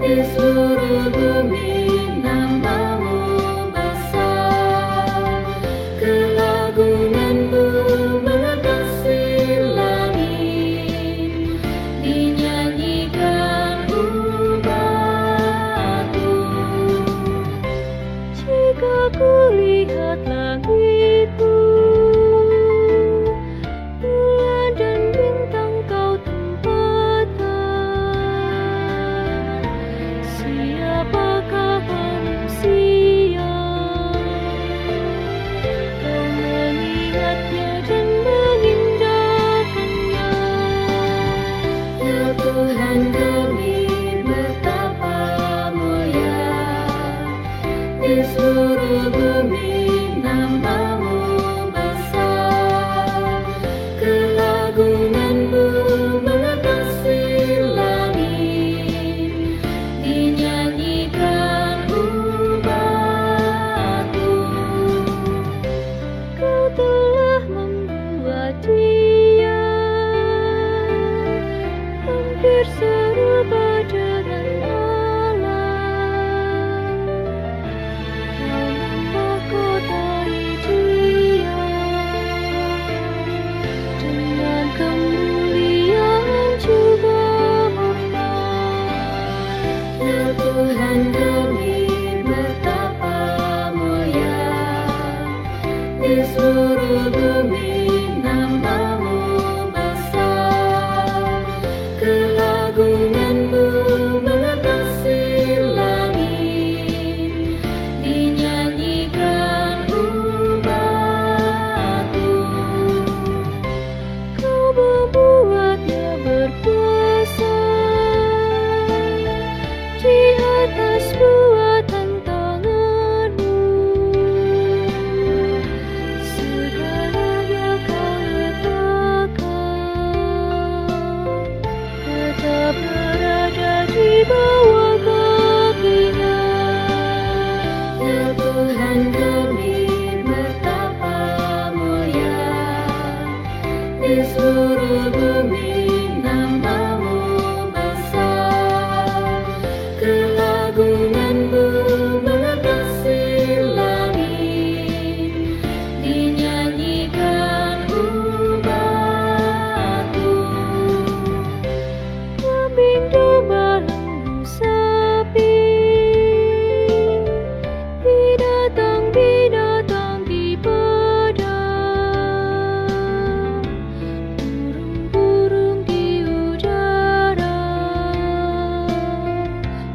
di seluruh bumi namamu besar, keagunganmu mengatasi langit, dinyanyikan umatmu. Jika kulihat langitmu, bulan dan bintang kau tempatkan, siapakah manusia? Kau mengingatnya dan mengindahkannya. Ya Tuhan kami, betapa mulia di seluruh bumi namamu besar, keagunganmu mengatasi langit, dinyanyikan umatmu. Kau telah membuat dia hampir serupa dengan Allah. Kau memahkotai dia dengan kemuliaan juga hormat. Ya Tuhan kami, betapa mulia di seluruh bumi namamu besar, keagunganmu mengatasi langit, dinyanyikan umatmu. Kau membuatnya berkuasa di atas buatan tanganmu. Segalanya kau letakkan, tetap berada di bawah kakinya. Ya Tuhan kami, betapa mulia di seluruh bumi namamu besar, keagunganmu mengatasi langit, dinyanyikan umatmu. Kambing domba lembu sapi, binatang-binatang di padang, burung-burung di udara,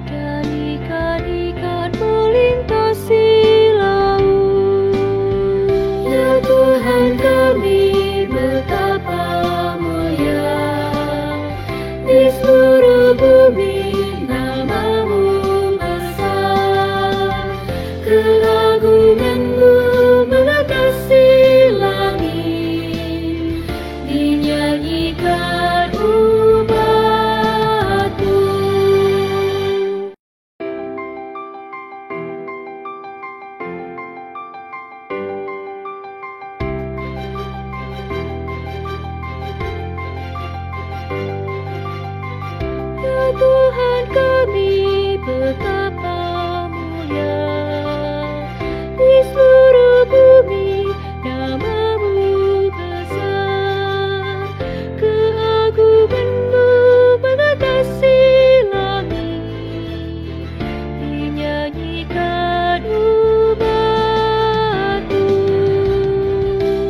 dan ikan-ikan melintasi laut. Ya Tuhan kami, betapa mulia di seluruh bumi namamu besar, keagunganmu mengatasi langit, dinyanyikan umatmu. Ya Tuhan kami, betapa mulia di seluruh bumi namamu besar, keagunganmu mengatasi langit, dinyanyikan umatmu.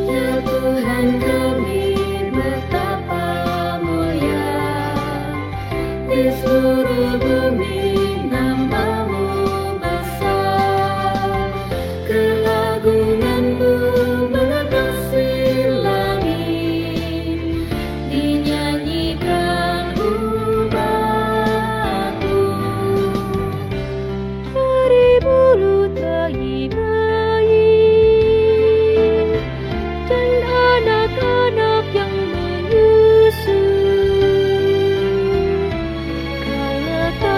Ya Tuhan kami, betapa mulia di seluruh bumi namamu besar, keagunganmu mengatasi langit, dinyanyikan umatmu. Dari mulut bayi-bayi dan anak-anak yang menyusu, Kau letakkan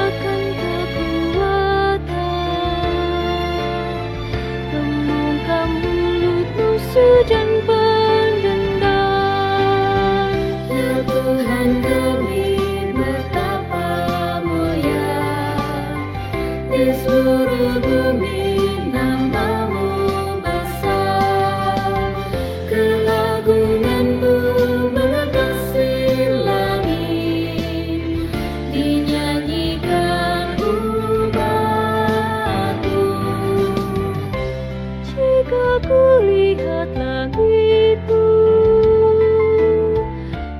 di seluruh bumi namamu besar, keagunganmu mengatasi langit, dinyanyikan umatmu. Jika kulihat langitmu,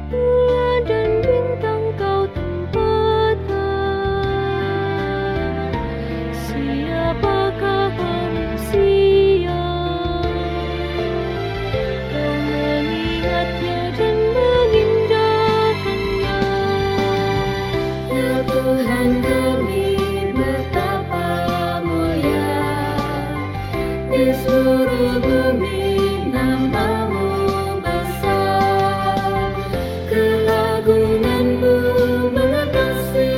bulan dan bintang kau tempatkan, siapakah manusia? Kau mengingatnya dan mengindahkannya. Ya Tuhan kami, betapa mulia di seluruh bumi namamu besar, keagunganmu mengatasi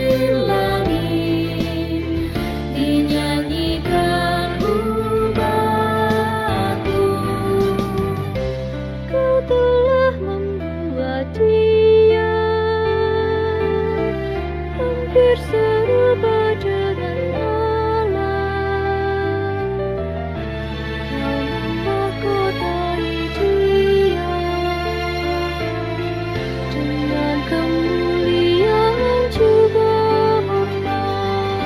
langit, dinyanyikan umatmu. Kau telah membuat dia hampir serupa dengan Allah. Kau memahkotai dia dengan kemuliaan juga hormat.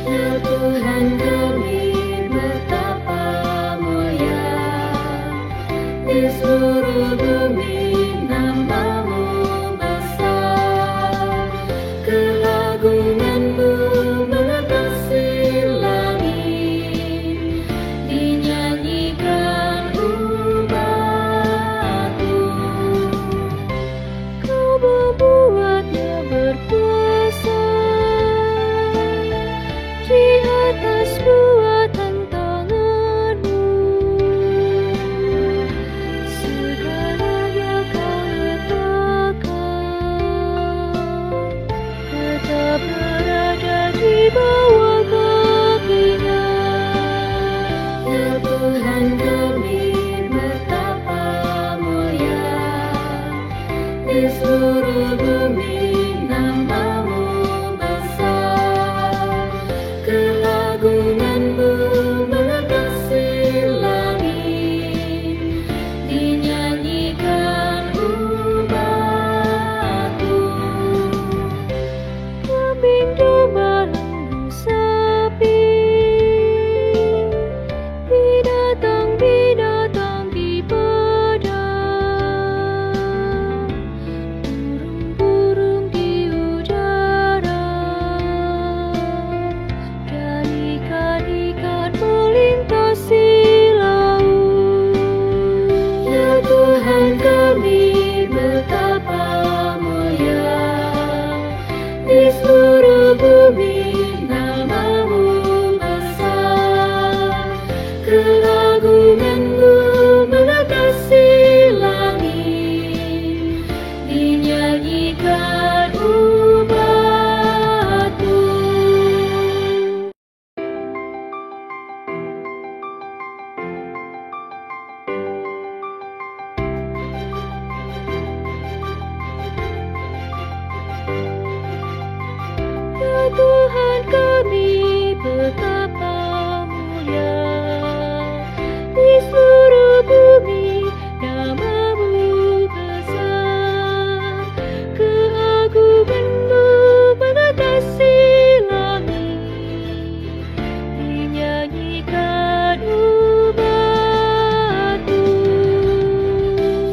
Ya Tuhan kami, betapa mulia di seluruh bumi namamu besar, keagunganmu mengatasi langit, dinyanyikan umatmu. Kau membuatnya berkuasa di atas buatan tanganmu. Segalanya kau letakkan, tetap berada di bawah kakinya. Ya Tuhan kami, betapa mulia di seluruh bumi namamu besar, keagunganmu mengatasi langit, dinyanyikan umatmu. Kambing domba lembu sapi, binatang-binatang di padang, burung-burung di udara, dan ikan-ikan melintasi laut. Ya Tuhan kami, betapa mulia di seluruh bumi namamu besar, keagunganmu mengatasi langit, dinyanyikan umatmu. Ya Tuhan kami, betapa mulia di seluruh bumi namamu besar, keagunganmu mengatasi langit, dinyanyikan umatmu.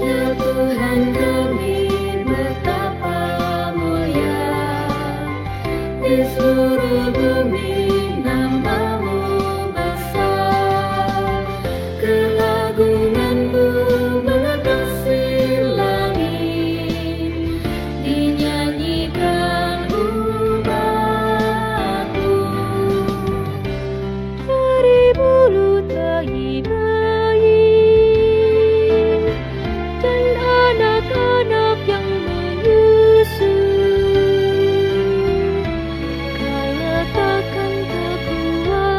Ya Tuhan kami, betapa mulia di seluruh bumi namamu besar, keagunganmu mengatasi langit, dinyanyikan umatmu. Dari mulut bayi-bayi dan anak-anak yang menyusu, Kau letakkan kekuatan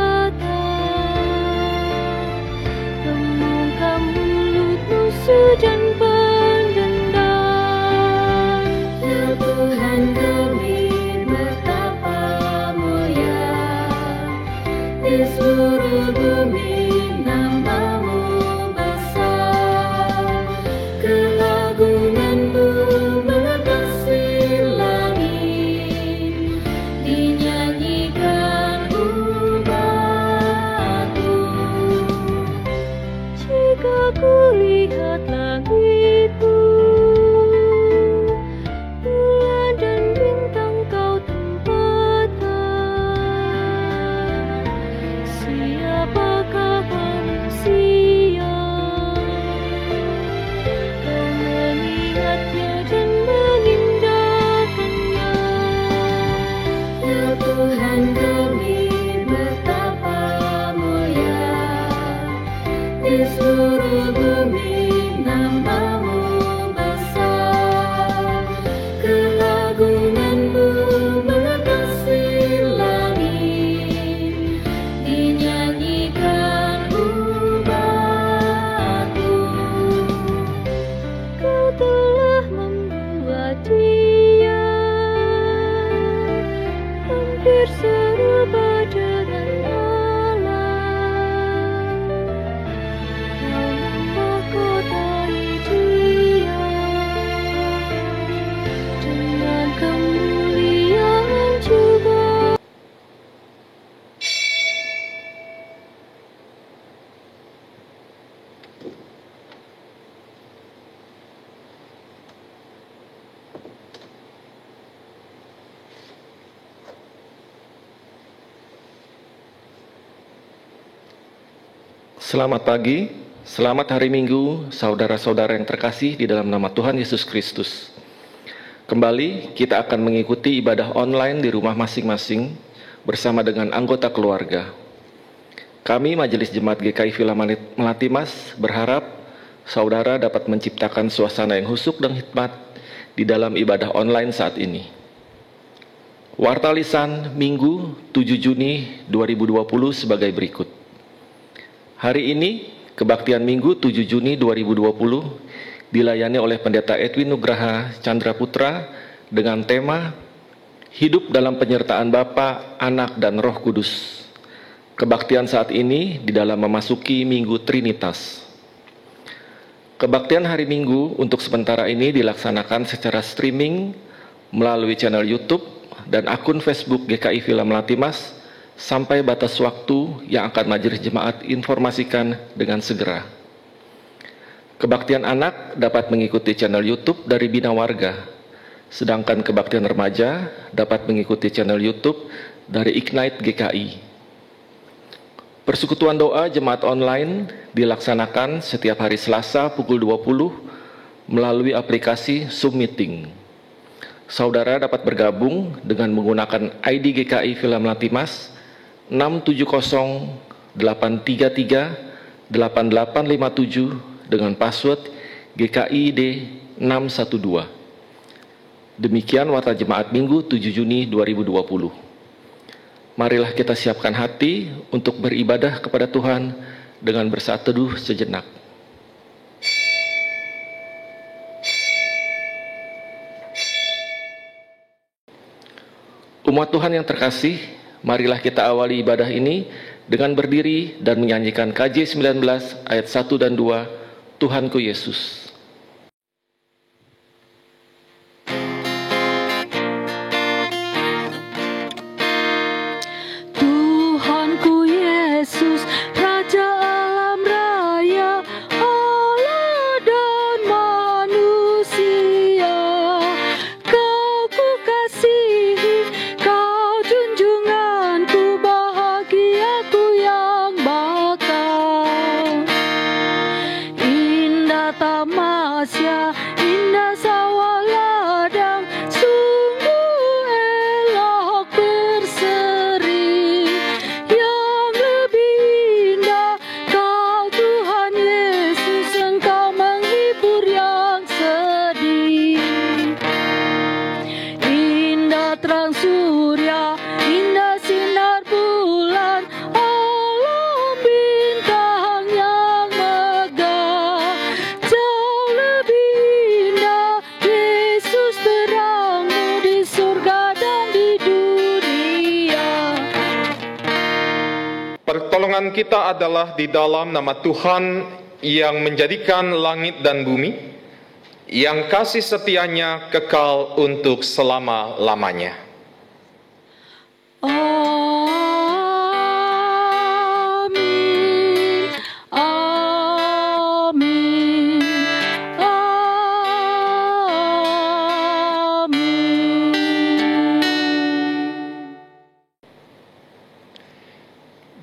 Ya Tuhan kami betapa mulia, di seluruh bumi nama-Mu besar, keagungan-Mu mengatasi langit, dinyanyikan umat-Mu. Kau telah membuat Dia hampir serupa dengan Allah. Kau memahkotai Dia dengan kemuliaan juga. Selamat pagi, selamat hari Minggu, saudara-saudara yang terkasih di dalam nama Tuhan Yesus Kristus. Kembali kita akan mengikuti ibadah online di rumah masing-masing bersama dengan anggota keluarga. Kami Majelis Jemaat GKI Villa Melati Mas berharap saudara dapat menciptakan suasana yang husuk dan hikmat di dalam ibadah online saat ini. Warta lisan Minggu 7 Juni 2020 sebagai berikut. Hari ini, kebaktian Minggu 7 Juni 2020 dilayani oleh Pendeta Edwin Nugraha Chandra Putra dengan tema Hidup dalam Penyertaan Bapa, Anak, dan Roh Kudus. Kebaktian saat ini di dalam memasuki Minggu Trinitas. Kebaktian hari Minggu untuk sementara ini dilaksanakan secara streaming melalui channel YouTube dan akun Facebook GKI Villa Melati Mas sampai batas waktu yang akan Majelis Jemaat informasikan dengan segera. Kebaktian anak dapat mengikuti channel YouTube dari Bina Warga, sedangkan kebaktian remaja dapat mengikuti channel YouTube dari Ignite GKI. Persekutuan doa jemaat online dilaksanakan setiap hari Selasa pukul 20 melalui aplikasi Zoom Meeting. Saudara dapat bergabung dengan menggunakan ID GKI Villa Melati Mas 670-833-8857 dengan password GKID 612. Demikian warta jemaat Minggu 7 Juni 2020. Marilah kita siapkan hati untuk beribadah kepada Tuhan dengan bersaat teduh sejenak. Umat Tuhan yang terkasih, marilah kita awali ibadah ini dengan berdiri dan menyanyikan KJ 19 ayat 1 dan 2, Tuhanku Yesus. Tuhanku Yesus, Raja alam raya, Allah dan manusia. Kau ku kasihi, Kau junjunganku, bahagiaku yang bakal. Indah tamasya, indah sawah ladang, sungguh elok berseri. Yang lebih indah, Kau Tuhan Yesus, Engkau menghibur yang sedih. Indah terang surya, indah sinar bulan, alam bintang yang megah. Jauh lebih indah, Yesus terangmu di surga dan di dunia. Pertolongan kita adalah di dalam nama Tuhan yang menjadikan langit dan bumi, yang kasih setianya kekal untuk selama-lamanya. Amin, amin, amin.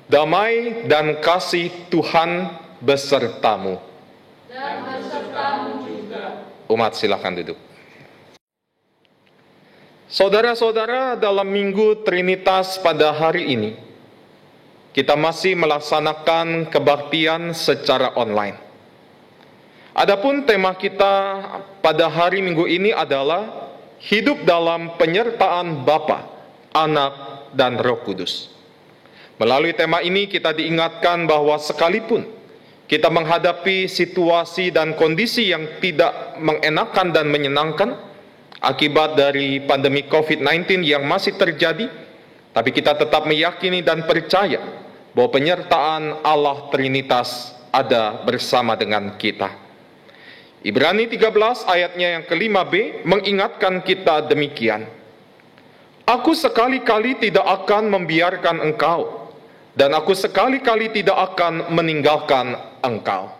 Damai dan kasih Tuhan besertamu. Umat silakan duduk. Saudara-saudara, dalam Minggu Trinitas pada hari ini, kita masih melaksanakan kebaktian secara online. Adapun tema kita pada hari Minggu ini adalah hidup dalam penyertaan Bapa, Anak, dan Roh Kudus. Melalui tema ini kita diingatkan bahwa sekalipun kita menghadapi situasi dan kondisi yang tidak mengenakan dan menyenangkan akibat dari pandemi COVID-19 yang masih terjadi, tapi kita tetap meyakini dan percaya bahwa penyertaan Allah Trinitas ada bersama dengan kita. Ibrani 13 ayatnya yang ke-5b mengingatkan kita demikian. Aku sekali-kali tidak akan membiarkan engkau, dan aku sekali-kali tidak akan meninggalkan engkau.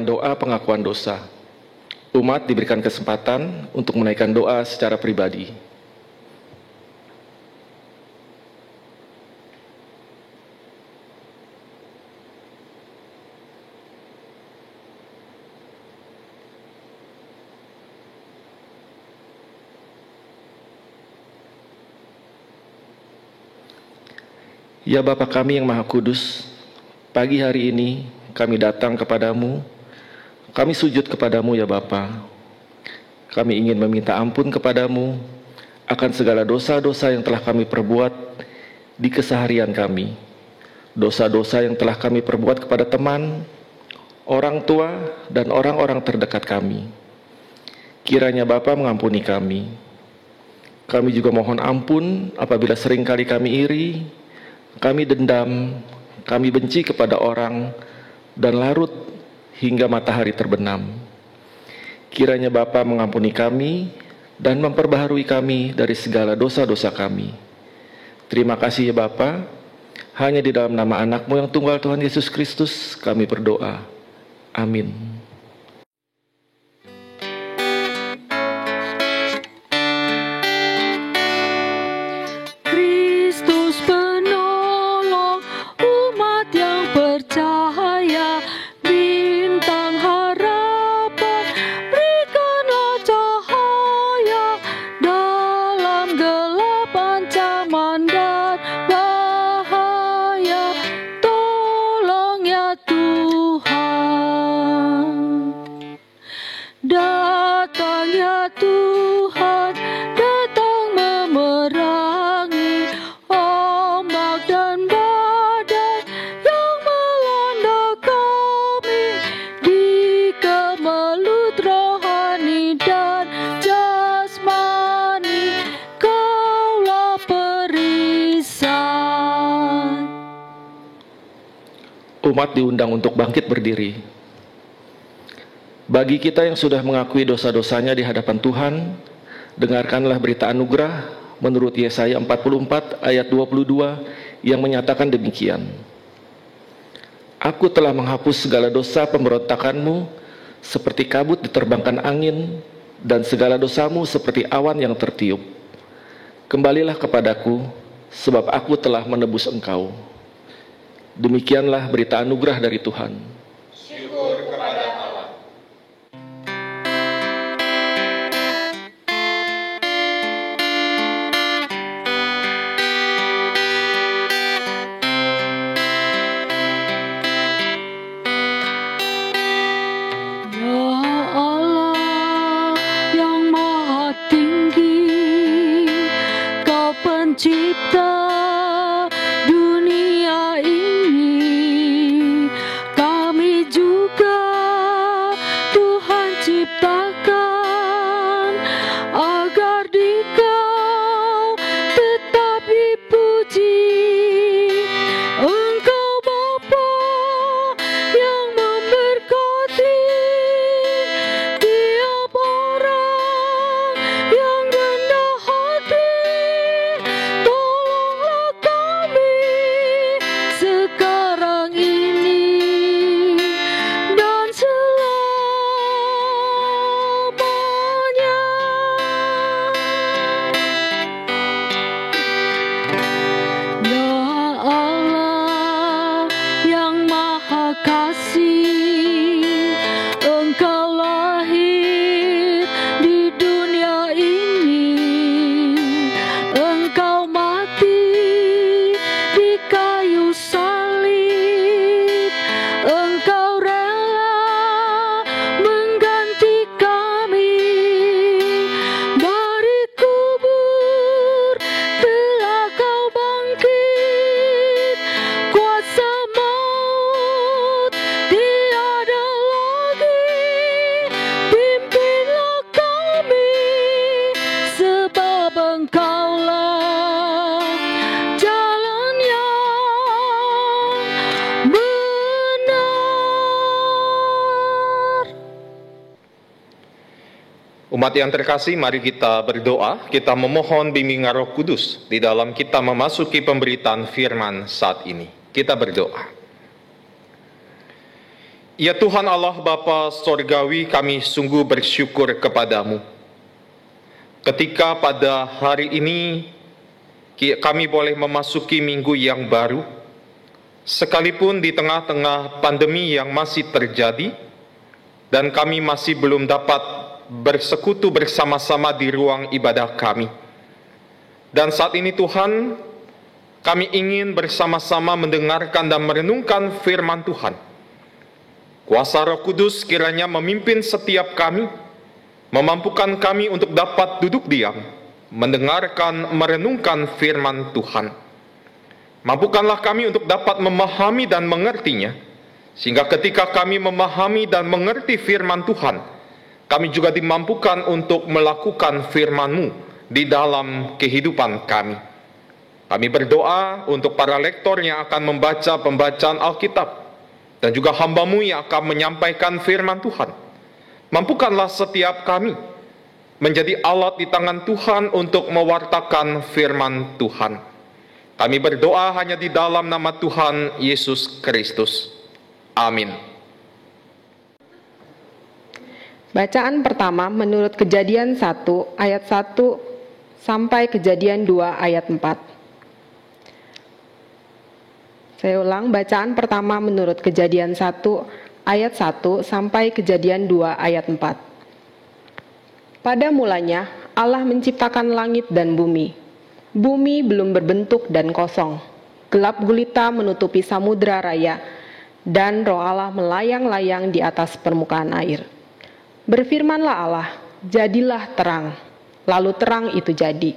Doa pengakuan dosa. Umat diberikan kesempatan untuk menaikkan doa secara pribadi. Ya Bapa kami yang Maha Kudus, pagi hari ini kami datang kepadamu. Kami sujud kepadamu ya Bapa. Kami ingin meminta ampun kepadamu akan segala dosa-dosa yang telah kami perbuat di keseharian kami. Dosa-dosa yang telah kami perbuat kepada teman, orang tua, dan orang-orang terdekat kami. Kiranya Bapa mengampuni kami. Kami juga mohon ampun apabila seringkali kami iri, kami dendam, kami benci kepada orang, dan larut hingga matahari terbenam. Kiranya Bapa mengampuni kami dan memperbaharui kami dari segala dosa-dosa kami. Terima kasih ya Bapa. Hanya di dalam nama anak-Mu yang tunggal Tuhan Yesus Kristus kami berdoa. Amin. Kristus penolong umat yang percaya, bintang harapan berikanlah cahaya dalam gelap ancaman dan bahaya. Tolong ya Tuhan, datang ya Tuhan, datang memerangi ombak dan badai yang melanda kami di kemelut rohani dan jasmani. Kaulah perisai. Umat diundang untuk bangkit berdiri. Bagi kita yang sudah mengakui dosa-dosanya di hadapan Tuhan, dengarkanlah berita anugerah menurut Yesaya 44 ayat 22 yang menyatakan demikian. Aku telah menghapus segala dosa pemberontakanmu seperti kabut diterbangkan angin, dan segala dosamu seperti awan yang tertiup. Kembalilah kepadaku, sebab aku telah menebus engkau. Demikianlah berita anugerah dari Tuhan. asing. Engkau lahir di dunia ini, Engkau mati di kayu salib, Engkau rela mengganti kami. Dari kubur telah Kau bangkit, kuasa maut tiada lagi. Pimpinlah kami, sebab Engkaulah jalan yang benar. Umat yang terkasih, mari kita berdoa, kita memohon bimbingan Roh Kudus di dalam kita memasuki pemberitaan firman saat ini. Kita berdoa. Ya Tuhan Allah Bapa Sorgawi, kami sungguh bersyukur kepadamu. Ketika pada hari ini kami boleh memasuki minggu yang baru, sekalipun di tengah-tengah pandemi yang masih terjadi, dan kami masih belum dapat bersekutu bersama-sama di ruang ibadah kami. Dan saat ini Tuhan, kami ingin bersama-sama mendengarkan dan merenungkan firman Tuhan. Kuasa Roh Kudus kiranya memimpin setiap kami, memampukan kami untuk dapat duduk diam, mendengarkan, merenungkan firman Tuhan. Mampukanlah kami untuk dapat memahami dan mengertinya, sehingga ketika kami memahami dan mengerti firman Tuhan, kami juga dimampukan untuk melakukan firman-Mu di dalam kehidupan kami. Kami berdoa untuk para lektor yang akan membaca pembacaan Alkitab, dan juga hamba-Mu yang akan menyampaikan firman Tuhan. Mampukanlah setiap kami menjadi alat di tangan Tuhan untuk mewartakan firman Tuhan. Kami berdoa hanya di dalam nama Tuhan Yesus Kristus. Amin. Bacaan pertama menurut Kejadian 1 ayat 1 sampai Kejadian 2 ayat 4. Saya ulang, bacaan pertama menurut Kejadian 1 ayat 1 sampai Kejadian 2 ayat 4. Pada mulanya Allah menciptakan langit dan bumi. Bumi belum berbentuk dan kosong. Gelap gulita menutupi samudra raya, dan Roh Allah melayang-layang di atas permukaan air. Berfirmanlah Allah, jadilah terang. Lalu terang itu jadi.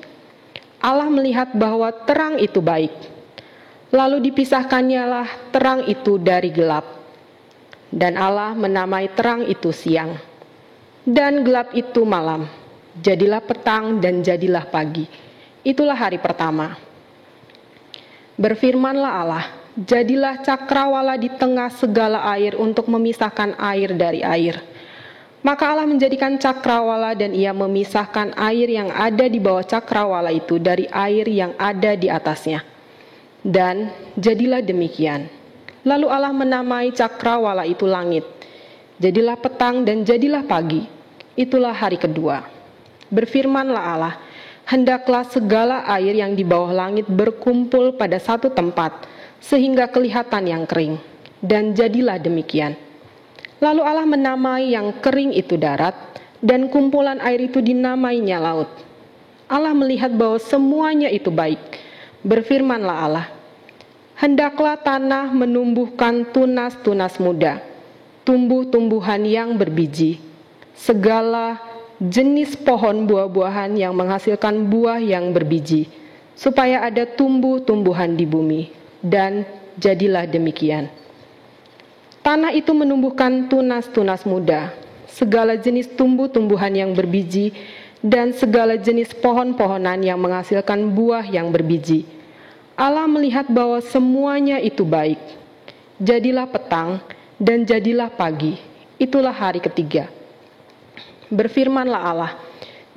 Allah melihat bahwa terang itu baik. Lalu dipisahkannyalah terang itu dari gelap. Dan Allah menamai terang itu siang. Dan gelap itu malam. Jadilah petang dan jadilah pagi. Itulah hari pertama. Berfirmanlah Allah, jadilah cakrawala di tengah segala air untuk memisahkan air dari air. Maka Allah menjadikan cakrawala dan Ia memisahkan air yang ada di bawah cakrawala itu dari air yang ada di atasnya. Dan jadilah demikian. Lalu Allah menamai cakrawala itu langit. Jadilah petang dan jadilah pagi. Itulah hari kedua. Berfirmanlah Allah, hendaklah segala air yang di bawah langit berkumpul pada satu tempat, sehingga kelihatan yang kering. Dan jadilah demikian. Lalu Allah menamai yang kering itu darat, dan kumpulan air itu dinamainya laut. Allah melihat bahwa semuanya itu baik. Berfirmanlah Allah, hendaklah tanah menumbuhkan tunas-tunas muda, tumbuh-tumbuhan yang berbiji, segala jenis pohon buah-buahan yang menghasilkan buah yang berbiji, supaya ada tumbuh-tumbuhan di bumi. Dan jadilah demikian. Tanah itu menumbuhkan tunas-tunas muda, segala jenis tumbuh-tumbuhan yang berbiji, dan segala jenis pohon-pohonan yang menghasilkan buah yang berbiji. Allah melihat bahwa semuanya itu baik. Jadilah petang dan jadilah pagi. Itulah hari ketiga. Berfirmanlah Allah,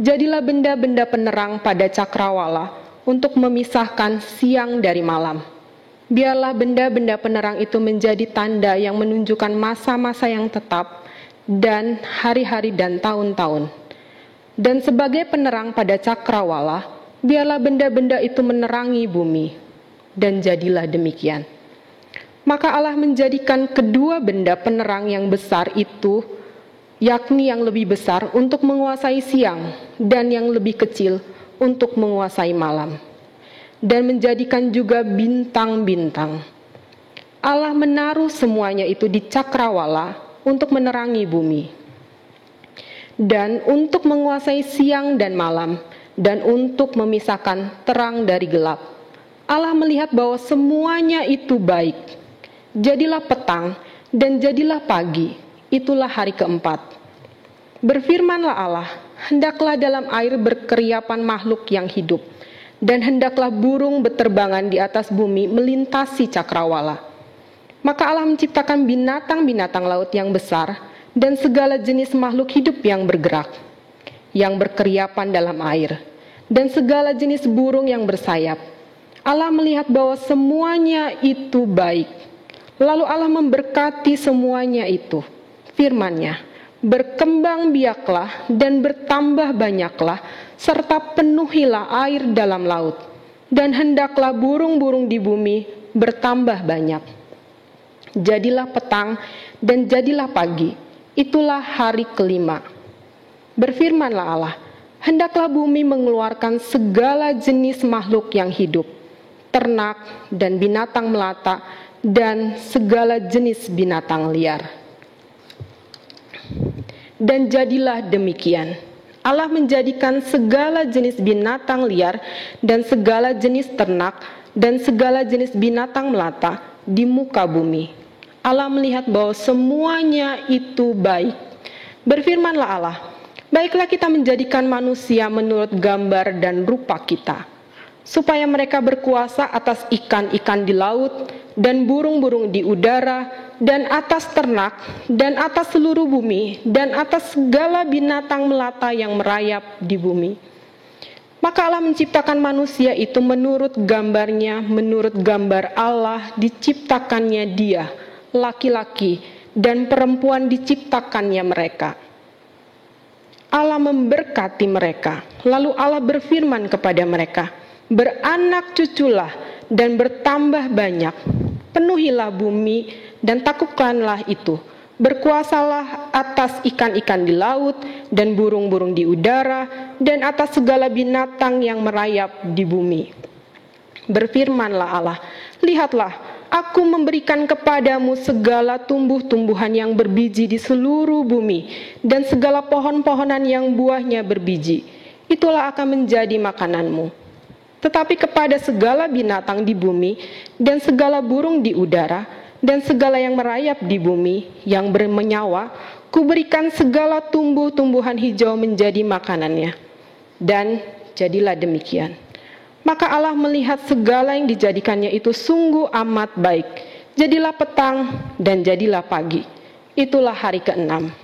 jadilah benda-benda penerang pada cakrawala untuk memisahkan siang dari malam. Biarlah benda-benda penerang itu menjadi tanda yang menunjukkan masa-masa yang tetap dan hari-hari dan tahun-tahun. Dan sebagai penerang pada cakrawala, biarlah benda-benda itu menerangi bumi. Dan jadilah demikian. Maka Allah menjadikan kedua benda penerang yang besar itu, yakni yang lebih besar untuk menguasai siang dan yang lebih kecil untuk menguasai malam, dan menjadikan juga bintang-bintang. Allah menaruh semuanya itu di cakrawala untuk menerangi bumi, dan untuk menguasai siang dan malam, dan untuk memisahkan terang dari gelap. Allah melihat bahwa semuanya itu baik. Jadilah petang dan jadilah pagi, itulah hari keempat. Berfirmanlah Allah, hendaklah dalam air berkeriapan makhluk yang hidup, dan hendaklah burung beterbangan di atas bumi melintasi cakrawala. Maka Allah menciptakan binatang-binatang laut yang besar, dan segala jenis makhluk hidup yang bergerak, yang berkeriapan dalam air, dan segala jenis burung yang bersayap. Allah melihat bahwa semuanya itu baik. Lalu Allah memberkati semuanya itu. Firman-Nya, berkembang biaklah dan bertambah banyaklah, serta penuhilah air dalam laut, dan hendaklah burung-burung di bumi bertambah banyak. Jadilah petang dan jadilah pagi, itulah hari kelima. Berfirmanlah Allah, hendaklah bumi mengeluarkan segala jenis makhluk yang hidup, ternak dan binatang melata, dan segala jenis binatang liar. Dan jadilah demikian. Allah menjadikan segala jenis binatang liar dan segala jenis ternak dan segala jenis binatang melata di muka bumi. Allah melihat bahwa semuanya itu baik. Berfirmanlah Allah, baiklah kita menjadikan manusia menurut gambar dan rupa kita, supaya mereka berkuasa atas ikan-ikan di laut, dan burung-burung di udara, dan atas ternak, dan atas seluruh bumi, dan atas segala binatang melata yang merayap di bumi. Maka Allah menciptakan manusia itu menurut gambarnya, menurut gambar Allah diciptakannya dia, laki-laki dan perempuan diciptakannya mereka. Allah memberkati mereka, lalu Allah berfirman kepada mereka, beranak cuculah dan bertambah banyak, penuhilah bumi dan taklukkanlah itu, berkuasalah atas ikan-ikan di laut dan burung-burung di udara dan atas segala binatang yang merayap di bumi. Berfirmanlah Allah, lihatlah, aku memberikan kepadamu segala tumbuh-tumbuhan yang berbiji di seluruh bumi dan segala pohon-pohonan yang buahnya berbiji, itulah akan menjadi makananmu. Tetapi kepada segala binatang di bumi dan segala burung di udara dan segala yang merayap di bumi yang bernyawa, kuberikan segala tumbuh-tumbuhan hijau menjadi makanannya. Dan jadilah demikian. Maka Allah melihat segala yang dijadikannya itu sungguh amat baik. Jadilah petang dan jadilah pagi. Itulah hari ke-6.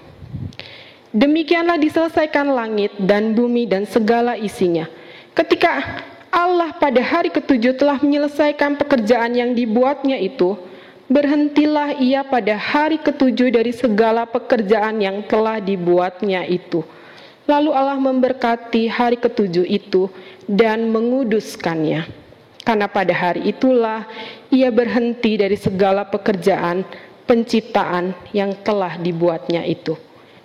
Demikianlah diselesaikan langit dan bumi dan segala isinya. Ketika Allah pada hari ke-7 telah menyelesaikan pekerjaan yang dibuatnya itu, berhentilah ia pada hari ke-7 dari segala pekerjaan yang telah dibuatnya itu. Lalu Allah memberkati hari ke-7 itu dan menguduskannya. Karena pada hari itulah ia berhenti dari segala pekerjaan penciptaan yang telah dibuatnya itu.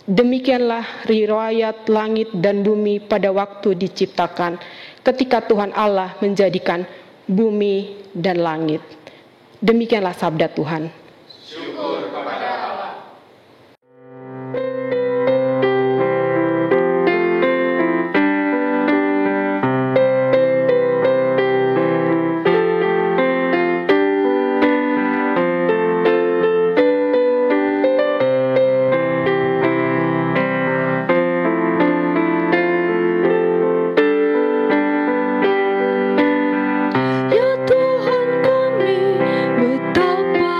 Demikianlah riwayat langit dan bumi pada waktu diciptakan, ketika Tuhan Allah menjadikan bumi dan langit. Demikianlah sabda Tuhan. Syukur kepada Allah. Ya Tuhan kami, betapa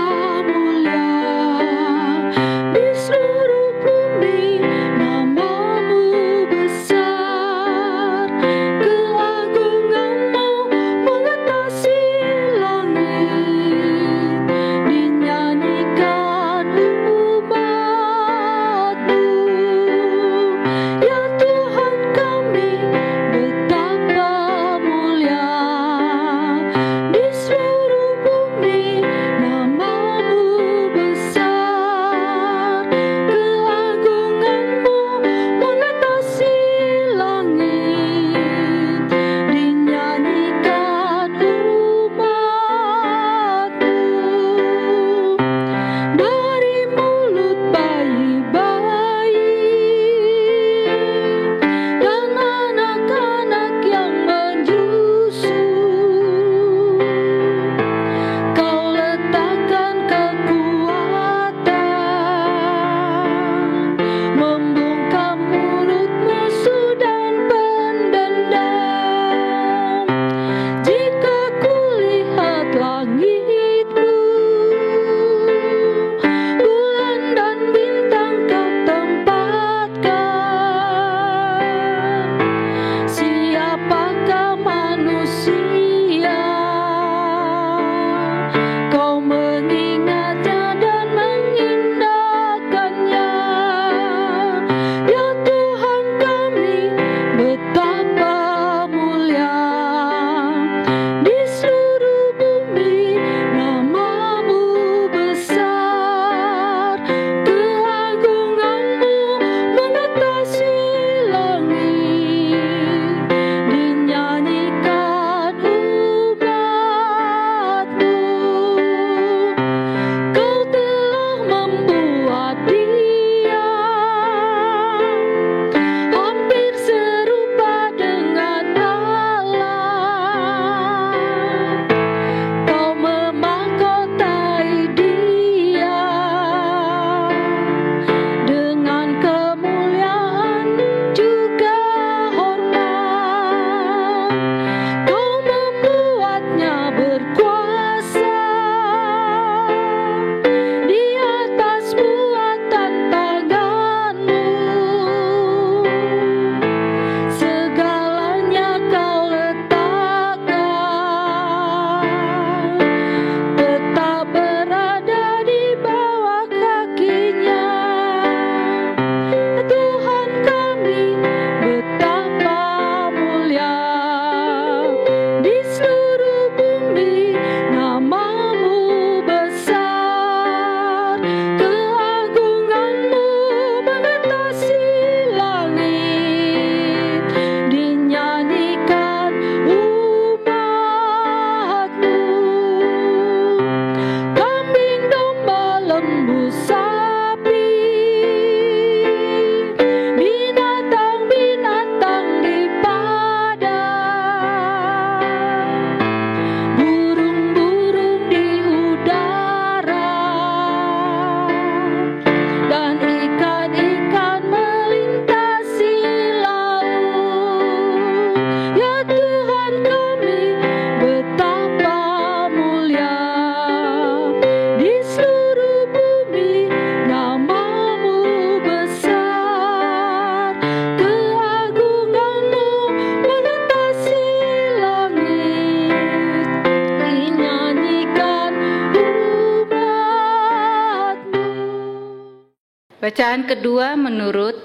Bacaan kedua menurut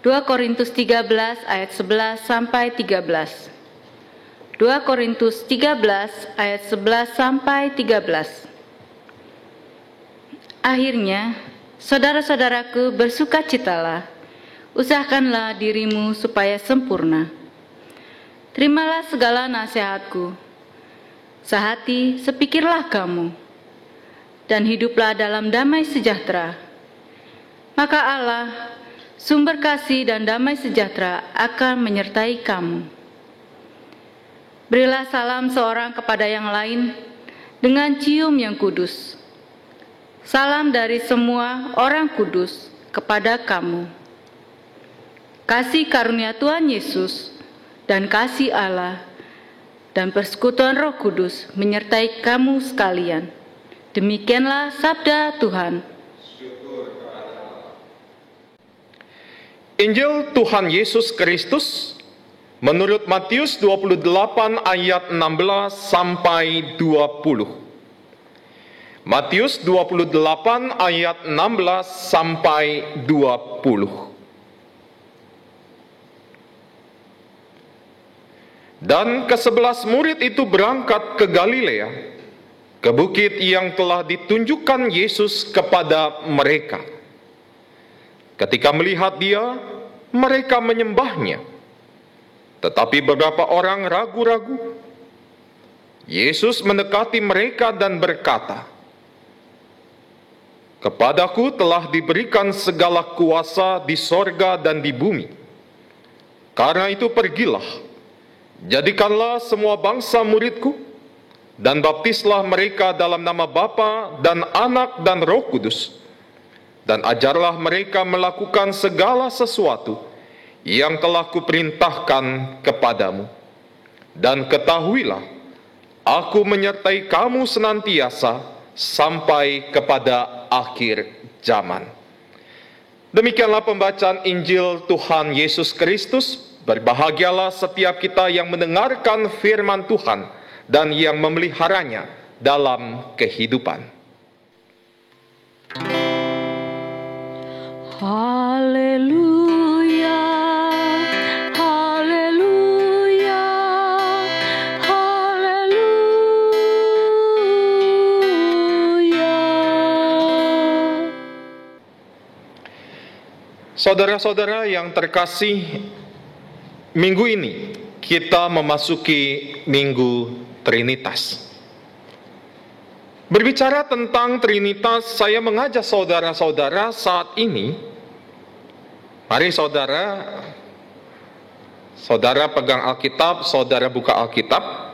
2 Korintus 13 ayat 11 sampai 13. 2 Korintus 13 ayat 11 sampai 13. Akhirnya, saudara-saudaraku, bersukacitalah, usahakanlah dirimu supaya sempurna. Terimalah segala nasihatku, sehati sepikirlah kamu, dan hiduplah dalam damai sejahtera. Maka Allah, sumber kasih dan damai sejahtera akan menyertai kamu. Berilah salam seorang kepada yang lain dengan cium yang kudus. Salam dari semua orang kudus kepada kamu. Kasih karunia Tuhan Yesus dan kasih Allah dan persekutuan Roh Kudus menyertai kamu sekalian. Demikianlah sabda Tuhan. Injil Tuhan Yesus Kristus menurut Matius 28 ayat 16 sampai 20. Matius 28 ayat 16 sampai 20. Dan ke-11 murid itu berangkat ke Galilea, ke bukit yang telah ditunjukkan Yesus kepada mereka. Ketika melihat dia, mereka menyembahnya. Tetapi beberapa orang ragu-ragu. Yesus mendekati mereka dan berkata, "Kepadaku telah diberikan segala kuasa di sorga dan di bumi. Karena itu pergilah, jadikanlah semua bangsa muridku, dan baptislah mereka dalam nama Bapa dan Anak dan Roh Kudus. Dan ajarlah mereka melakukan segala sesuatu yang telah kuperintahkan kepadamu. Dan ketahuilah, aku menyertai kamu senantiasa sampai kepada akhir zaman." Demikianlah pembacaan Injil Tuhan Yesus Kristus. Berbahagialah setiap kita yang mendengarkan firman Tuhan dan yang memeliharanya dalam kehidupan. Haleluya, haleluya, haleluya. Saudara-saudara yang terkasih, minggu ini kita memasuki Minggu Trinitas. Berbicara tentang Trinitas, saya mengajak saudara-saudara saat ini, mari saudara pegang Alkitab, saudara buka Alkitab.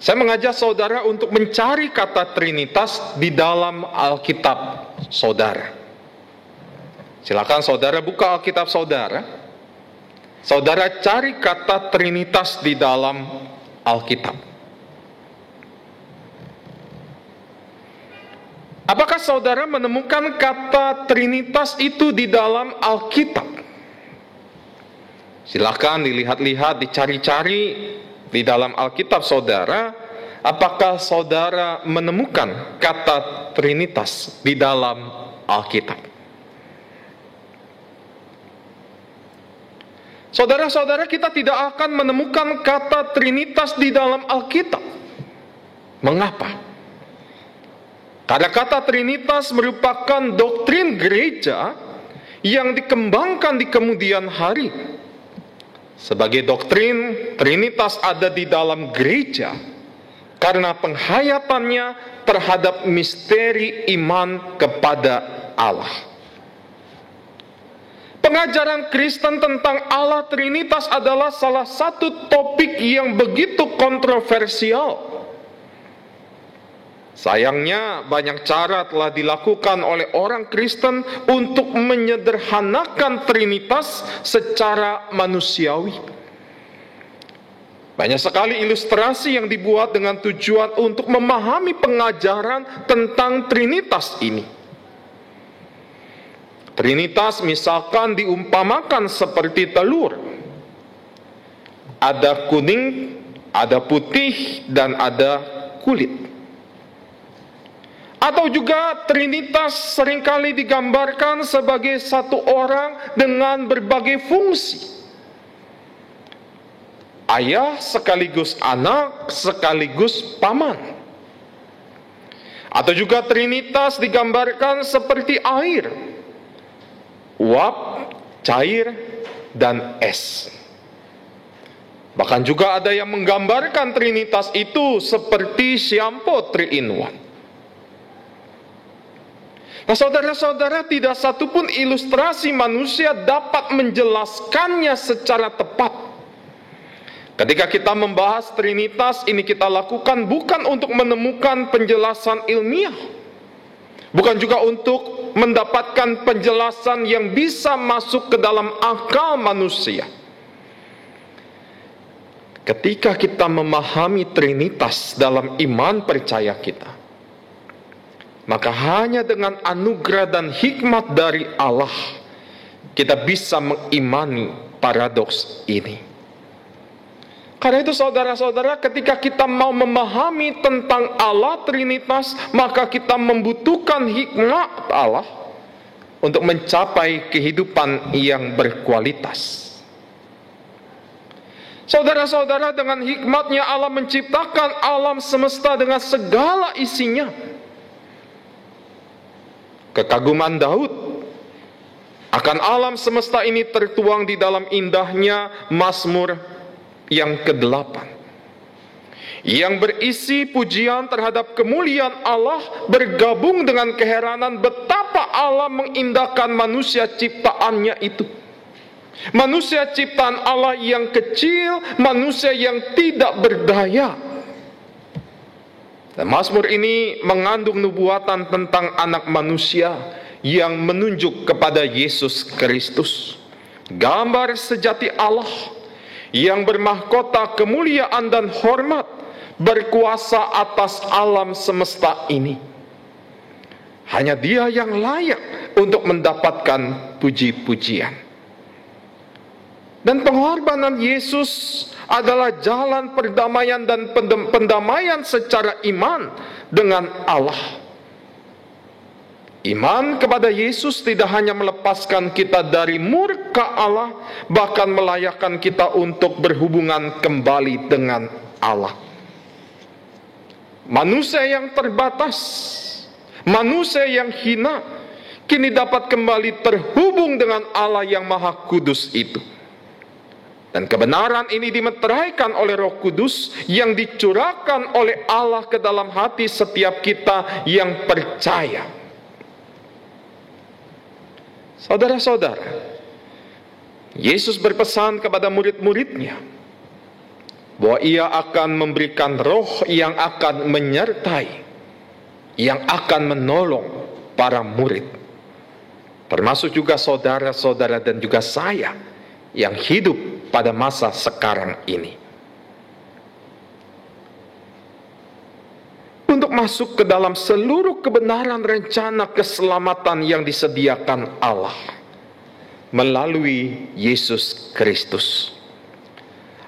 Saya mengajak saudara untuk mencari kata Trinitas di dalam Alkitab saudara. Silakan saudara buka Alkitab saudara. Saudara cari kata Trinitas di dalam Alkitab. Apakah saudara menemukan kata Trinitas itu di dalam Alkitab? Silakan dilihat-lihat, dicari-cari di dalam Alkitab saudara. Apakah saudara menemukan kata Trinitas di dalam Alkitab? Saudara-saudara, kita tidak akan menemukan kata Trinitas di dalam Alkitab. Mengapa? Karena kata Trinitas merupakan doktrin gereja yang dikembangkan di kemudian hari. Sebagai doktrin, Trinitas ada di dalam gereja karena penghayatannya terhadap misteri iman kepada Allah. Pengajaran Kristen tentang Allah Trinitas adalah salah satu topik yang begitu kontroversial. Sayangnya banyak cara telah dilakukan oleh orang Kristen untuk menyederhanakan Trinitas secara manusiawi. Banyak sekali ilustrasi yang dibuat dengan tujuan untuk memahami pengajaran tentang Trinitas ini. Trinitas misalkan diumpamakan seperti telur. Ada kuning, ada putih, dan ada kulit. Atau juga Trinitas seringkali digambarkan sebagai satu orang dengan berbagai fungsi. Ayah sekaligus anak sekaligus paman. Atau juga Trinitas digambarkan seperti air, uap, cair, dan es. Bahkan juga ada yang menggambarkan Trinitas itu seperti Shampo 3-in-1. Nah, saudara-saudara, tidak satupun ilustrasi manusia dapat menjelaskannya secara tepat. Ketika kita membahas Trinitas, ini kita lakukan bukan untuk menemukan penjelasan ilmiah, bukan juga untuk mendapatkan penjelasan yang bisa masuk ke dalam akal manusia. Ketika kita memahami Trinitas dalam iman percaya kita, maka hanya dengan anugerah dan hikmat dari Allah kita bisa mengimani paradoks ini. Karena itu saudara-saudara, ketika kita mau memahami tentang Allah Trinitas, maka kita membutuhkan hikmat Allah untuk mencapai kehidupan yang berkualitas. Saudara-saudara, dengan hikmatnya Allah menciptakan alam semesta dengan segala isinya. Kekaguman Daud akan alam semesta ini tertuang di dalam indahnya Mazmur yang ke-8, yang berisi pujian terhadap kemuliaan Allah bergabung dengan keheranan betapa Allah mengindahkan manusia ciptaannya itu. Manusia ciptaan Allah yang kecil, manusia yang tidak berdaya. Dan Mazmur ini mengandung nubuatan tentang anak manusia yang menunjuk kepada Yesus Kristus, gambar sejati Allah yang bermahkota kemuliaan dan hormat, berkuasa atas alam semesta ini. Hanya Dia yang layak untuk mendapatkan puji-pujian. Dan pengorbanan Yesus adalah jalan perdamaian dan pendamaian secara iman dengan Allah. Iman kepada Yesus tidak hanya melepaskan kita dari murka Allah, bahkan melayakkan kita untuk berhubungan kembali dengan Allah. Manusia yang terbatas, manusia yang hina, kini dapat kembali terhubung dengan Allah yang Maha Kudus itu. Dan kebenaran ini dimeteraikan oleh Roh Kudus yang dicurahkan oleh Allah ke dalam hati setiap kita yang percaya. Saudara-saudara, Yesus berpesan kepada murid-muridnya bahwa Ia akan memberikan roh yang akan menyertai, yang akan menolong para murid, termasuk juga saudara-saudara dan juga saya yang hidup pada masa sekarang ini. Untuk masuk ke dalam seluruh kebenaran rencana keselamatan yang disediakan Allah melalui Yesus Kristus.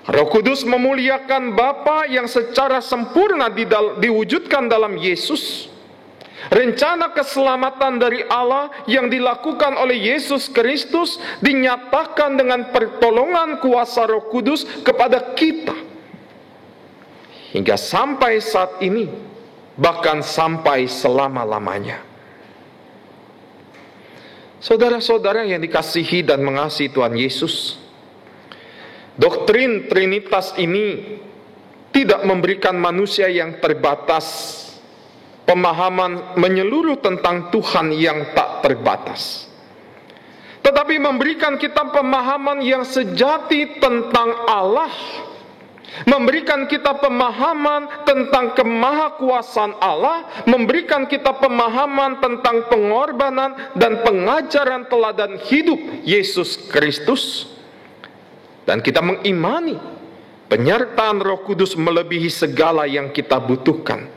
Roh Kudus memuliakan Bapa yang secara sempurna diwujudkan dalam Yesus. Rencana keselamatan dari Allah yang dilakukan oleh Yesus Kristus dinyatakan dengan pertolongan kuasa Roh Kudus kepada kita. Hingga sampai saat ini, bahkan sampai selama-lamanya. Saudara-saudara yang dikasihi dan mengasihi Tuhan Yesus, doktrin Trinitas ini tidak memberikan manusia yang terbatas pemahaman menyeluruh tentang Tuhan yang tak terbatas, tetapi memberikan kita pemahaman yang sejati tentang Allah, memberikan kita pemahaman tentang kemahakuasaan Allah, memberikan kita pemahaman tentang pengorbanan dan pengajaran teladan hidup Yesus Kristus. Dan kita mengimani penyertaan Roh Kudus melebihi segala yang kita butuhkan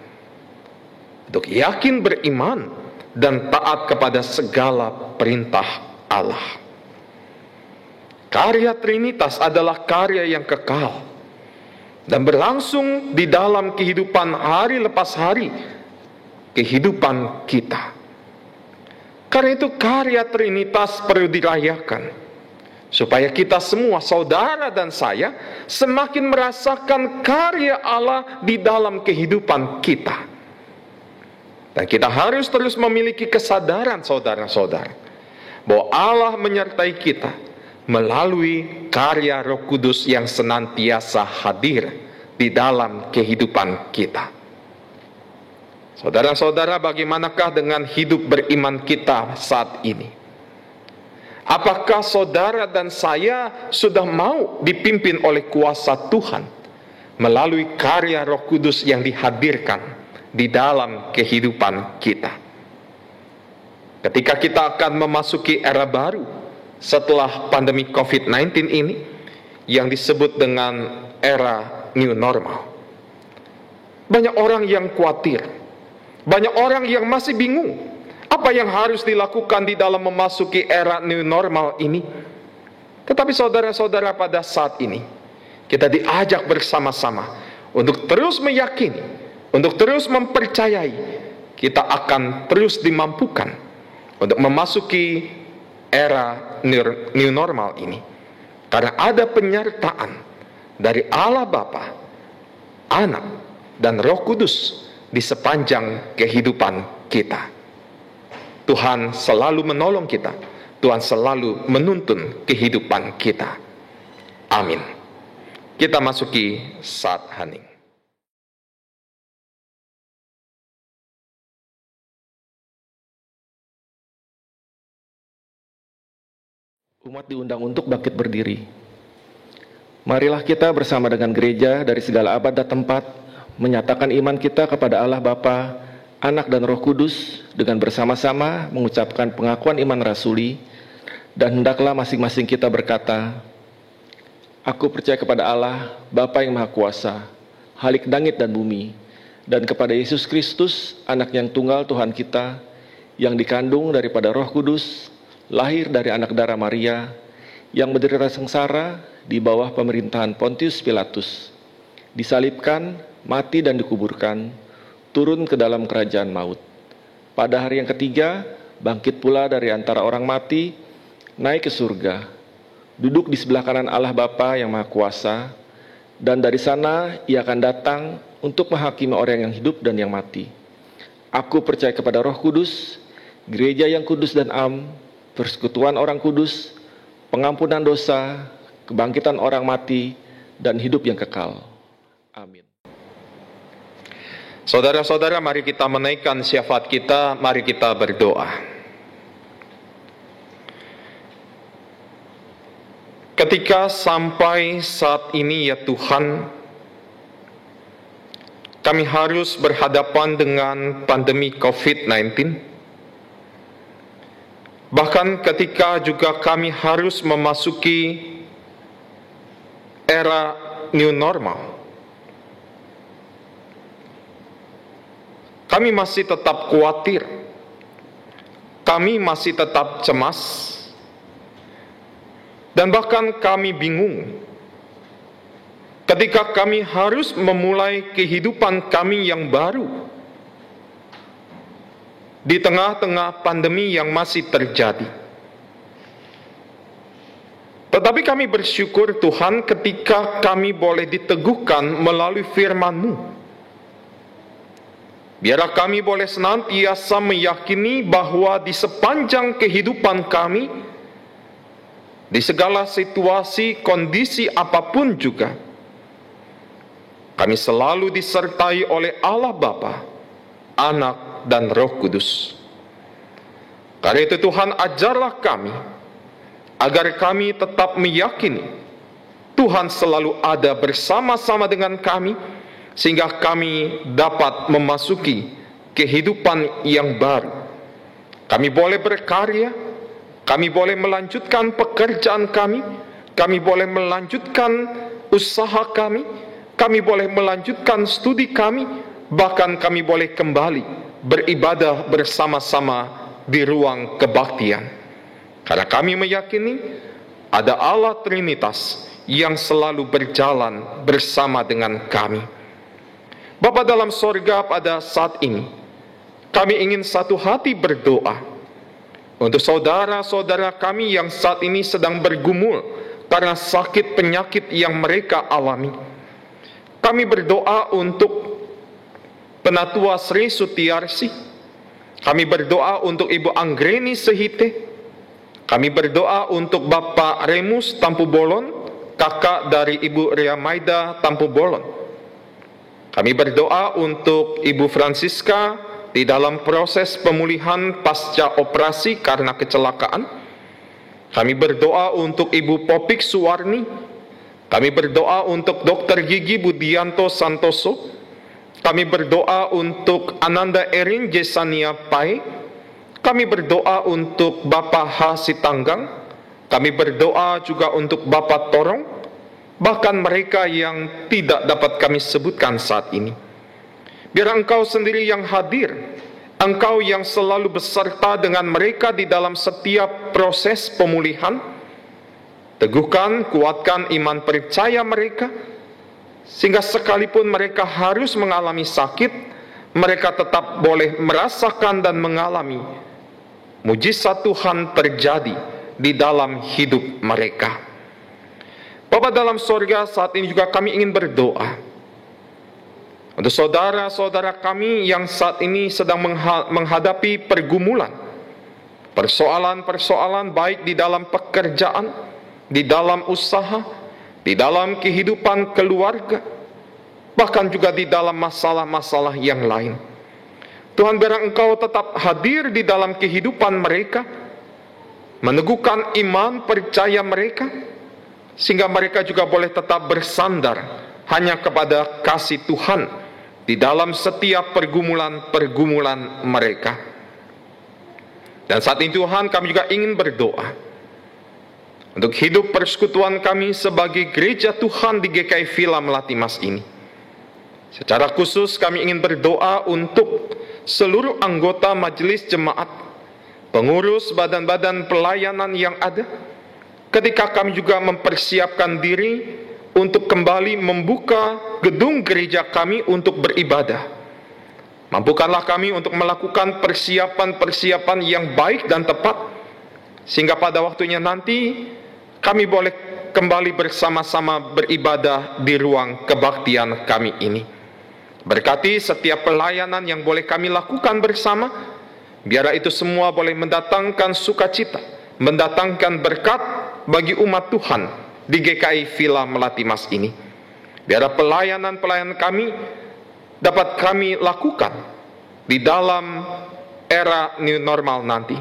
untuk yakin beriman dan taat kepada segala perintah Allah. Karya Trinitas adalah karya yang kekal dan berlangsung di dalam kehidupan hari lepas hari kehidupan kita. Karena itu karya Trinitas perlu dirayakan, supaya kita semua, saudara dan saya, semakin merasakan karya Allah di dalam kehidupan kita. Dan kita harus terus memiliki kesadaran, saudara-saudara, bahwa Allah menyertai kita melalui karya Roh Kudus yang senantiasa hadir di dalam kehidupan kita. Saudara-saudara, bagaimanakah dengan hidup beriman kita saat ini? Apakah saudara dan saya sudah mau dipimpin oleh kuasa Tuhan melalui karya Roh Kudus yang dihadirkan di dalam kehidupan kita? Ketika kita akan memasuki era baru setelah pandemi COVID-19 ini, yang disebut dengan era new normal, banyak orang yang khawatir, banyak orang yang masih bingung apa yang harus dilakukan di dalam memasuki era new normal ini. Tetapi saudara-saudara, pada saat ini kita diajak bersama-sama untuk terus meyakini, untuk terus mempercayai, kita akan terus dimampukan untuk memasuki era new normal ini, karena ada penyertaan dari Allah Bapa, Anak, dan Roh Kudus di sepanjang kehidupan kita. Tuhan selalu menolong kita, Tuhan selalu menuntun kehidupan kita. Amin. Kita masuki saat hening. Umat diundang untuk bangkit berdiri. Marilah kita bersama dengan gereja dari segala abad dan tempat menyatakan iman kita kepada Allah Bapa, Anak dan Roh Kudus dengan bersama-sama mengucapkan pengakuan iman rasuli, dan hendaklah masing-masing kita berkata, Aku percaya kepada Allah, Bapa yang Maha Kuasa, Khalik langit dan bumi, dan kepada Yesus Kristus, Anak yang tunggal Tuhan kita, yang dikandung daripada Roh Kudus, lahir dari anak darah Maria, yang menderita sengsara di bawah pemerintahan Pontius Pilatus, disalibkan, mati dan dikuburkan, turun ke dalam kerajaan maut. Pada hari yang ketiga, bangkit pula dari antara orang mati, naik ke surga, duduk di sebelah kanan Allah Bapa yang Maha Kuasa, dan dari sana Ia akan datang untuk menghakimi orang yang hidup dan yang mati. Aku percaya kepada Roh Kudus, gereja yang kudus dan am, persekutuan orang kudus, pengampunan dosa, kebangkitan orang mati, dan hidup yang kekal. Amin. Saudara-saudara, mari kita menaikkan syafaat kita, mari kita berdoa. Ketika sampai saat ini, ya Tuhan, kami harus berhadapan dengan pandemi COVID-19. Bahkan ketika juga kami harus memasuki era new normal, kami masih tetap khawatir, kami masih tetap cemas, dan bahkan kami bingung ketika kami harus memulai kehidupan kami yang baru di tengah-tengah pandemi yang masih terjadi. Tetapi kami bersyukur Tuhan ketika kami boleh diteguhkan melalui firman-Mu. Biarlah kami boleh senantiasa meyakini bahwa di sepanjang kehidupan kami, di segala situasi, kondisi apapun juga, kami selalu disertai oleh Allah Bapa, Anak, dan Roh Kudus. Karena itu Tuhan, ajarlah kami agar kami tetap meyakini Tuhan selalu ada bersama-sama dengan kami, sehingga kami dapat memasuki kehidupan yang baru. Kami boleh berkarya, kami boleh melanjutkan pekerjaan kami boleh melanjutkan usaha kami boleh melanjutkan studi kami, bahkan kami boleh kembali beribadah bersama-sama di ruang kebaktian. Karena kami meyakini ada Allah Trinitas yang selalu berjalan bersama dengan kami. Bapa dalam sorga, pada saat ini kami ingin satu hati berdoa untuk saudara-saudara kami yang saat ini sedang bergumul karena sakit penyakit yang mereka alami. Kami berdoa untuk Penatua Sri Sutiarsi. Kami berdoa untuk Ibu Anggreni Sehite. Kami berdoa untuk Bapak Remus Tampu Bolon, kakak dari Ibu Ria Maida Tampu Bolon. Kami berdoa untuk Ibu Francisca di dalam proses pemulihan pasca operasi karena kecelakaan. Kami berdoa untuk Ibu Popik Suwarni. Kami berdoa untuk Dr. Gigi Budianto Santoso. Kami berdoa untuk Ananda Erin Jesania Pai. Kami berdoa untuk Bapak H. Sitanggang. Kami berdoa juga untuk Bapak Torong. Bahkan mereka yang tidak dapat kami sebutkan saat ini. Biar Engkau sendiri yang hadir, Engkau yang selalu beserta dengan mereka di dalam setiap proses pemulihan. Teguhkan, kuatkan iman percaya mereka, sehingga sekalipun mereka harus mengalami sakit, mereka tetap boleh merasakan dan mengalami mujizat Tuhan terjadi di dalam hidup mereka. Bapa dalam sorga, saat ini juga kami ingin berdoa untuk saudara-saudara kami yang saat ini sedang menghadapi pergumulan, persoalan-persoalan baik di dalam pekerjaan, di dalam usaha, di dalam kehidupan keluarga, bahkan juga di dalam masalah-masalah yang lain. Tuhan, biar Engkau tetap hadir di dalam kehidupan mereka, meneguhkan iman percaya mereka, sehingga mereka juga boleh tetap bersandar hanya kepada kasih Tuhan di dalam setiap pergumulan-pergumulan mereka. Dan saat ini Tuhan, kami juga ingin berdoa untuk hidup persekutuan kami sebagai gereja Tuhan di GKI Villa Melati Mas ini. Secara khusus kami ingin berdoa untuk seluruh anggota majelis jemaat, pengurus badan-badan pelayanan yang ada, ketika kami juga mempersiapkan diri untuk kembali membuka gedung gereja kami untuk beribadah. Mampukanlah kami untuk melakukan persiapan-persiapan yang baik dan tepat, sehingga pada waktunya nanti kami boleh kembali bersama-sama beribadah di ruang kebaktian kami ini. Berkati setiap pelayanan yang boleh kami lakukan bersama, biarlah itu semua boleh mendatangkan sukacita, mendatangkan berkat bagi umat Tuhan di GKI Villa Melati Mas ini. Biarlah pelayanan-pelayanan kami dapat kami lakukan di dalam era new normal nanti.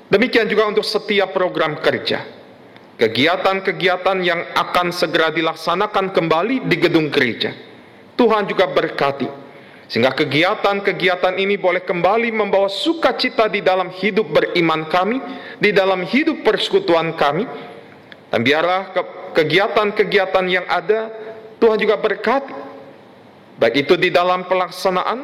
Demikian juga untuk setiap program kerja, kegiatan-kegiatan yang akan segera dilaksanakan kembali di gedung gereja. Tuhan juga berkati, sehingga kegiatan-kegiatan ini boleh kembali membawa sukacita di dalam hidup beriman kami, di dalam hidup persekutuan kami. Dan biarlah kegiatan-kegiatan yang ada, Tuhan juga berkati, baik itu di dalam pelaksanaan,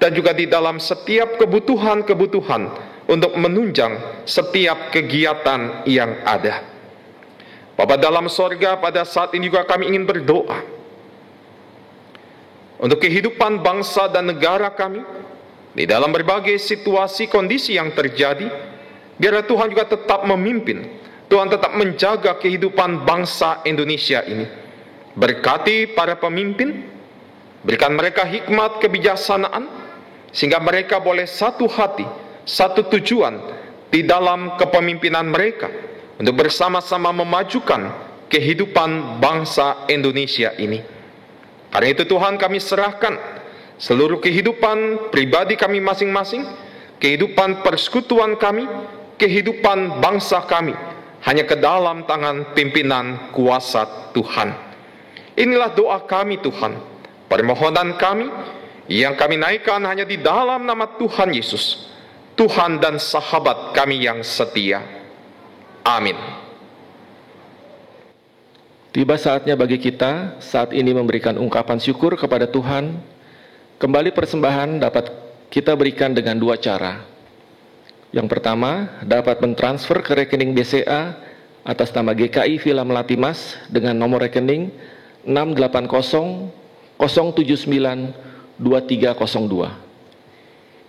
dan juga di dalam setiap kebutuhan-kebutuhan untuk menunjang setiap kegiatan yang ada. Bapa dalam sorga, pada saat ini juga kami ingin berdoa untuk kehidupan bangsa dan negara kami di dalam berbagai situasi kondisi yang terjadi. Biarlah Tuhan juga tetap memimpin, Tuhan tetap menjaga kehidupan bangsa Indonesia ini. Berkati para pemimpin, berikan mereka hikmat kebijaksanaan, sehingga mereka boleh satu hati, satu tujuan di dalam kepemimpinan mereka untuk bersama-sama memajukan kehidupan bangsa Indonesia ini. Karena itu Tuhan, kami serahkan seluruh kehidupan pribadi kami masing-masing, kehidupan persekutuan kami, kehidupan bangsa kami, hanya ke dalam tangan pimpinan kuasa Tuhan. Inilah doa kami Tuhan, permohonan kami yang kami naikkan hanya di dalam nama Tuhan Yesus, Tuhan dan sahabat kami yang setia. Amin. Tiba saatnya bagi kita saat ini memberikan ungkapan syukur kepada Tuhan. Kembali persembahan dapat kita berikan dengan dua cara. Yang pertama, dapat mentransfer ke rekening BCA atas nama GKI Villa Melati Mas dengan nomor rekening 680 079 2302.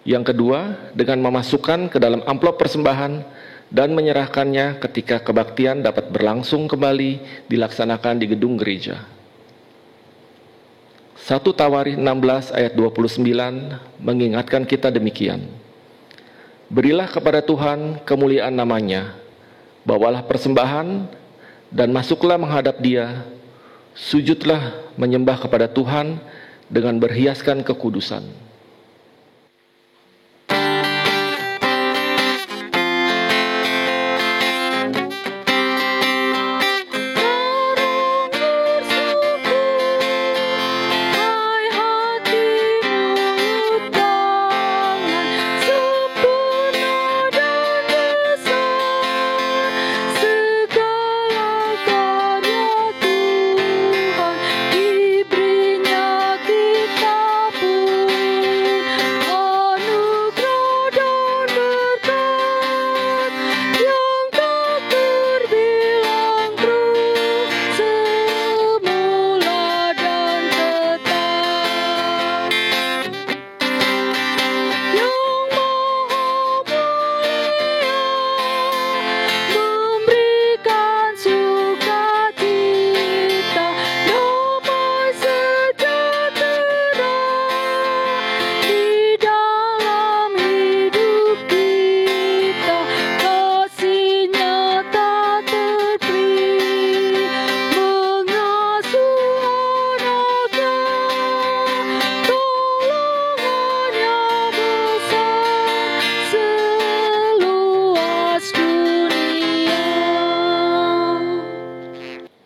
Yang kedua, dengan memasukkan ke dalam amplop persembahan dan menyerahkannya ketika kebaktian dapat berlangsung kembali dilaksanakan di gedung gereja. 1 Tawarikh 16 ayat 29 mengingatkan kita demikian. Berilah kepada Tuhan kemuliaan namanya, bawalah persembahan dan masuklah menghadap Dia, sujudlah menyembah kepada Tuhan dengan berhiaskan kekudusan.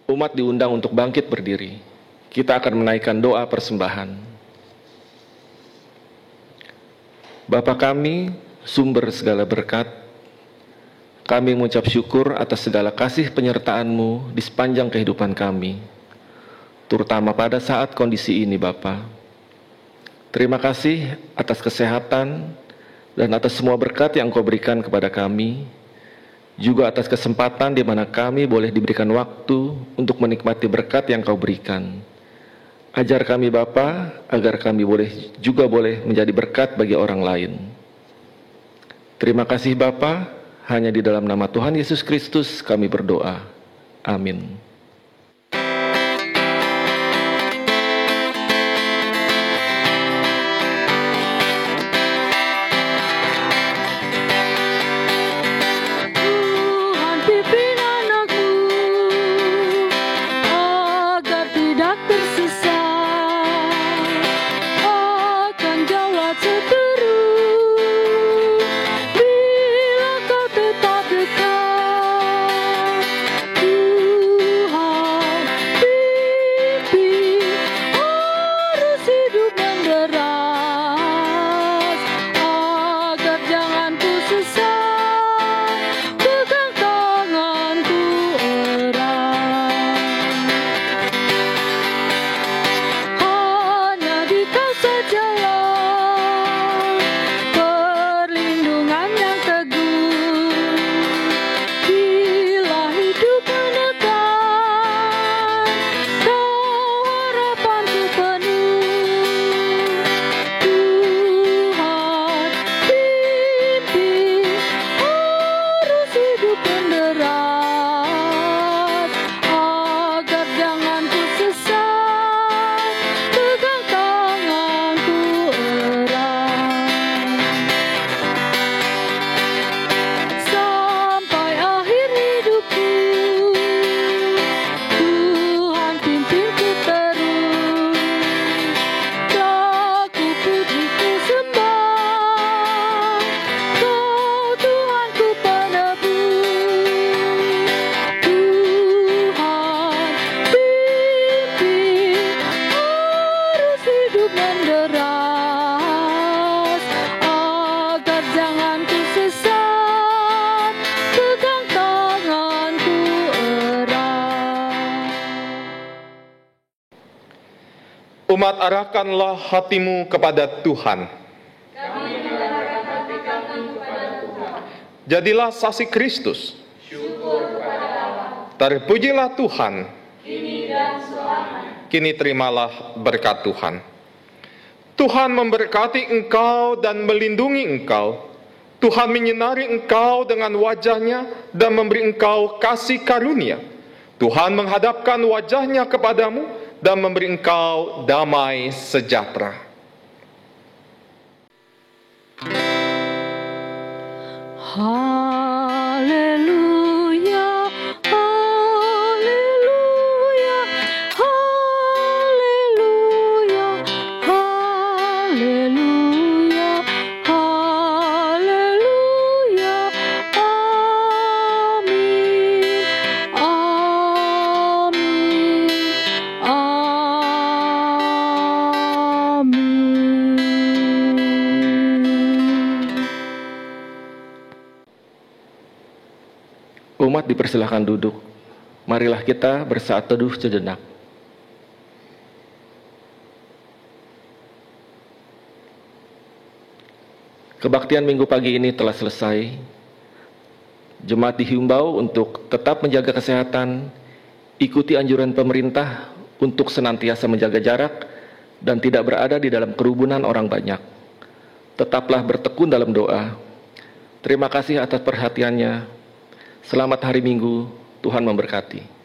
Umat diundang untuk bangkit berdiri. Kita akan menaikkan doa persembahan. Bapa kami, sumber segala berkat, kami mengucap syukur atas segala kasih penyertaan-Mu di sepanjang kehidupan kami, terutama pada saat kondisi ini Bapa. Terima kasih atas kesehatan dan atas semua berkat yang Kau berikan kepada kami, juga atas kesempatan di mana kami boleh diberikan waktu untuk menikmati berkat yang Kau berikan. Ajar kami Bapa, agar kami juga boleh menjadi berkat bagi orang lain. Terima kasih Bapa, hanya di dalam nama Tuhan Yesus Kristus kami berdoa. Amin. Umat, arahkanlah hatimu kepada Tuhan. Jadilah saksi Kristus. Terpujilah Tuhan. Kini terimalah berkat Tuhan. Tuhan memberkati engkau dan melindungi engkau. Tuhan menyinari engkau dengan wajah-Nya dan memberi engkau kasih karunia. Tuhan menghadapkan wajah-Nya kepadamu dan memberi engkau damai sejahtera. Haleluya, haleluya, haleluya, haleluya, haleluya, amin, amin, amin. Umat dipersilahkan duduk. Marilah kita bersaat teduh sejenak. Kebaktian minggu pagi ini telah selesai. Jemaat dihimbau untuk tetap menjaga kesehatan, ikuti anjuran pemerintah untuk senantiasa menjaga jarak, dan tidak berada di dalam kerumunan orang banyak. Tetaplah bertekun dalam doa. Terima kasih atas perhatiannya. Selamat hari Minggu, Tuhan memberkati.